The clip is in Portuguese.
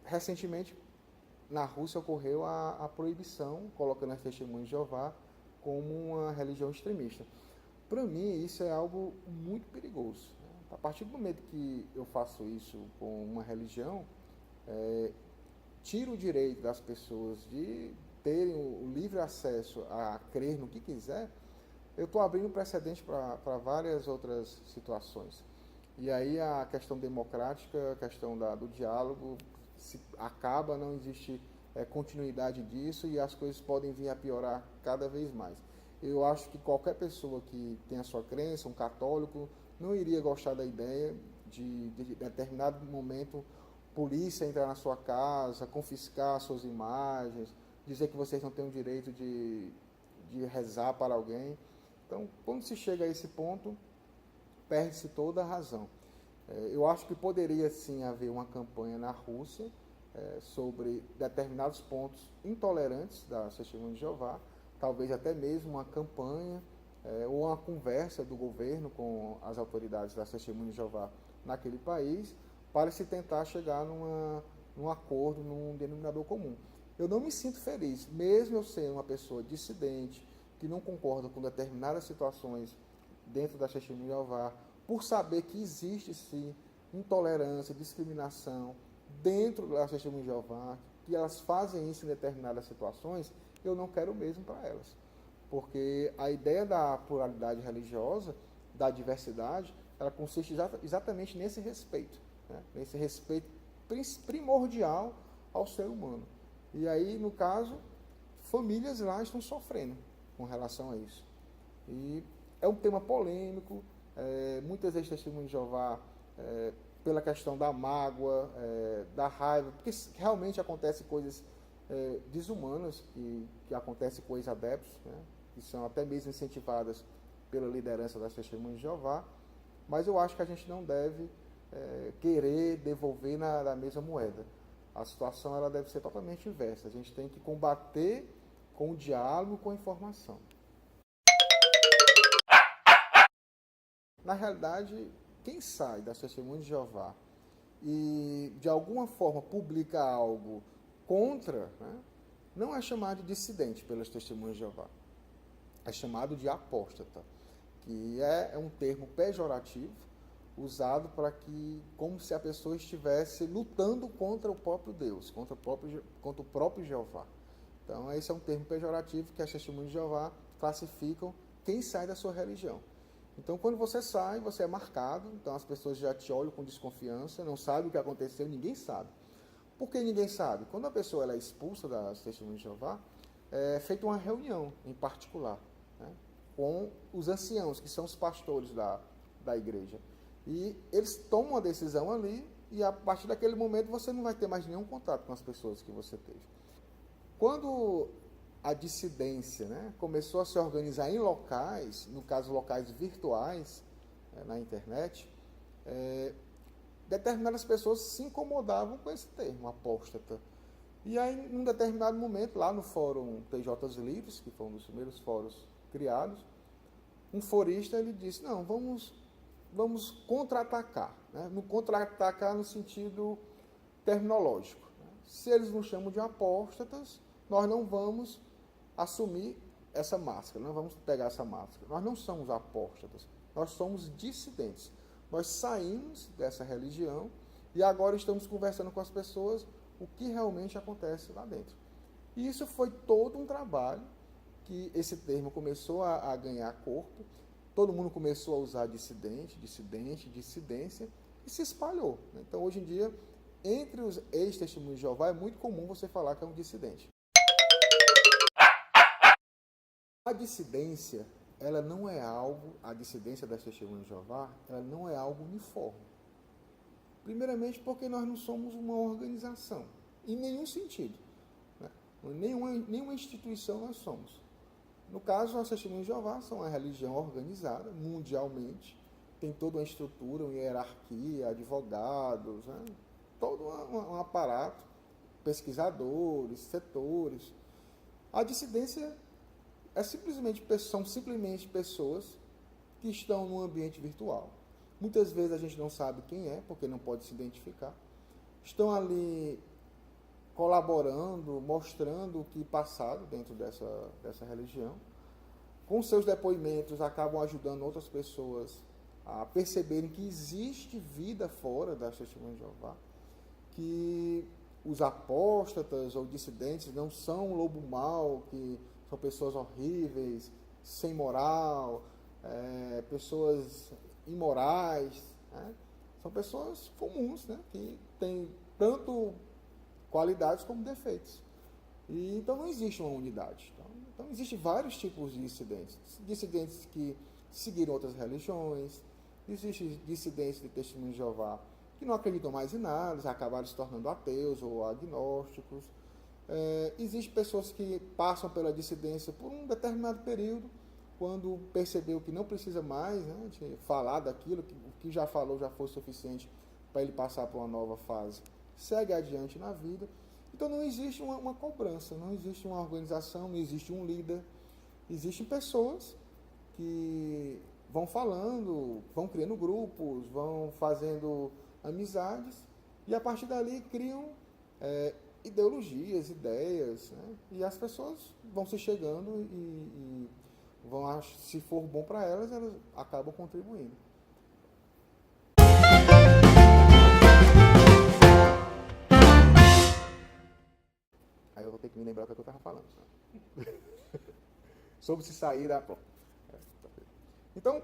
Recentemente, na Rússia ocorreu a proibição, colocando as testemunhas de Jeová como uma religião extremista. Para mim, isso é algo muito perigoso. A partir do momento que eu faço isso com uma religião, tiro o direito das pessoas de terem o livre acesso a crer no que quiser, eu estou abrindo precedente para várias outras situações. E aí a questão democrática, a questão do diálogo, se acaba, não existe continuidade disso e as coisas podem vir a piorar cada vez mais. Eu acho que qualquer pessoa que tem a sua crença, um católico, não iria gostar da ideia de determinado momento, polícia entrar na sua casa, confiscar suas imagens, dizer que vocês não têm o direito de rezar para alguém. Então, quando se chega a esse ponto, perde-se toda a razão. Eu acho que poderia sim haver uma campanha na Rússia sobre determinados pontos intolerantes da Testemunha de Jeová, talvez até mesmo uma campanha ou uma conversa do governo com as autoridades da Testemunha de Jeová naquele país, para se tentar chegar num acordo, num denominador comum. Eu não me sinto feliz, mesmo eu sendo uma pessoa dissidente, que não concorda com determinadas situações dentro da Testemunha de Jeová, por saber que existe sim intolerância, discriminação dentro da Testemunha de Jeová, que elas fazem isso em determinadas situações, eu não quero o mesmo para elas. Porque a ideia da pluralidade religiosa, da diversidade, ela consiste exatamente nesse respeito, né? Nesse respeito primordial ao ser humano. E aí, no caso, famílias lá estão sofrendo com relação a isso. E é um tema polêmico, muitas vezes testemunhas de Jeová, pela questão da mágoa, da raiva, porque realmente acontecem coisas desumanas, que acontecem com os adeptos, né, que são até mesmo incentivadas pela liderança das testemunhas de Jeová, mas eu acho que a gente não deve querer devolver na mesma moeda. A situação ela deve ser totalmente inversa. A gente tem que combater com o diálogo, com a informação. Na realidade, quem sai das testemunhas de Jeová e de alguma forma publica algo contra, né, não é chamado de dissidente pelas testemunhas de Jeová. É chamado de apóstata, que é um termo pejorativo usado para que, como se a pessoa estivesse lutando contra o próprio Deus, contra o próprio Jeová. Então, esse é um termo pejorativo que as testemunhas de Jeová classificam quem sai da sua religião. Então, quando você sai, você é marcado, então as pessoas já te olham com desconfiança, não sabem o que aconteceu, ninguém sabe. Por que ninguém sabe? Quando a pessoa ela é expulsa das testemunhas de Jeová, é feita uma reunião em particular, né, com os anciãos, que são os pastores da igreja. E eles tomam uma decisão ali, e a partir daquele momento você não vai ter mais nenhum contato com as pessoas que você teve. Quando a dissidência, né, começou a se organizar em locais, no caso locais virtuais, na internet, determinadas pessoas se incomodavam com esse termo, apóstata. E aí, num determinado momento, lá no fórum TJs Livres, que foi um dos primeiros fóruns criados, um forista ele disse, não, vamos contra-atacar, né? No contra-atacar no sentido terminológico. Né? Se eles nos chamam de apóstatas, nós não vamos assumir essa máscara, não vamos pegar essa máscara. Nós não somos apóstatas, nós somos dissidentes. Nós saímos dessa religião e agora estamos conversando com as pessoas o que realmente acontece lá dentro. E isso foi todo um trabalho que esse termo começou a ganhar corpo, todo mundo começou a usar dissidente, dissidência, e se espalhou. Então, hoje em dia, entre os ex-testemunhos de Jeová, é muito comum você falar que é um dissidente. A dissidência, ela não é algo, a dissidência das testemunhas de Jeová, ela não é algo uniforme. Primeiramente porque nós não somos uma organização, em nenhum sentido. Né? Nenhuma instituição nós somos. No caso, as testemunhas de Jeová são uma religião organizada mundialmente, tem toda uma estrutura, uma hierarquia, advogados, né? Todo um aparato, pesquisadores, setores. A dissidência são simplesmente pessoas que estão num ambiente virtual. Muitas vezes a gente não sabe quem é, porque não pode se identificar. Estão ali colaborando, mostrando o que passaram dentro dessa religião. Com seus depoimentos, acabam ajudando outras pessoas a perceberem que existe vida fora das Testemunhas de Jeová, que os apóstatas ou dissidentes não são lobo mau, que são pessoas horríveis, sem moral, pessoas imorais, né? São pessoas comuns, né? Que têm tanto qualidades como defeitos. E, então não existe uma unidade. Então existem vários tipos de dissidentes. Dissidentes que seguiram outras religiões, existem dissidentes de Testemunhos de Jeová que não acreditam mais em nada, eles acabaram se tornando ateus ou agnósticos. Existem pessoas que passam pela dissidência por um determinado período, quando percebeu que não precisa mais, né, de falar daquilo, que o que já falou já foi suficiente para ele passar por uma nova fase, segue adiante na vida. Então não existe uma cobrança, não existe uma organização, não existe um líder. Existem pessoas que vão falando, vão criando grupos, vão fazendo amizades, e a partir dali criam ideologias, ideias, né? E as pessoas vão se chegando e vão, se for bom para elas acabam contribuindo. Aí eu vou ter que me lembrar o que eu estava falando. Sobre se sair da... Então,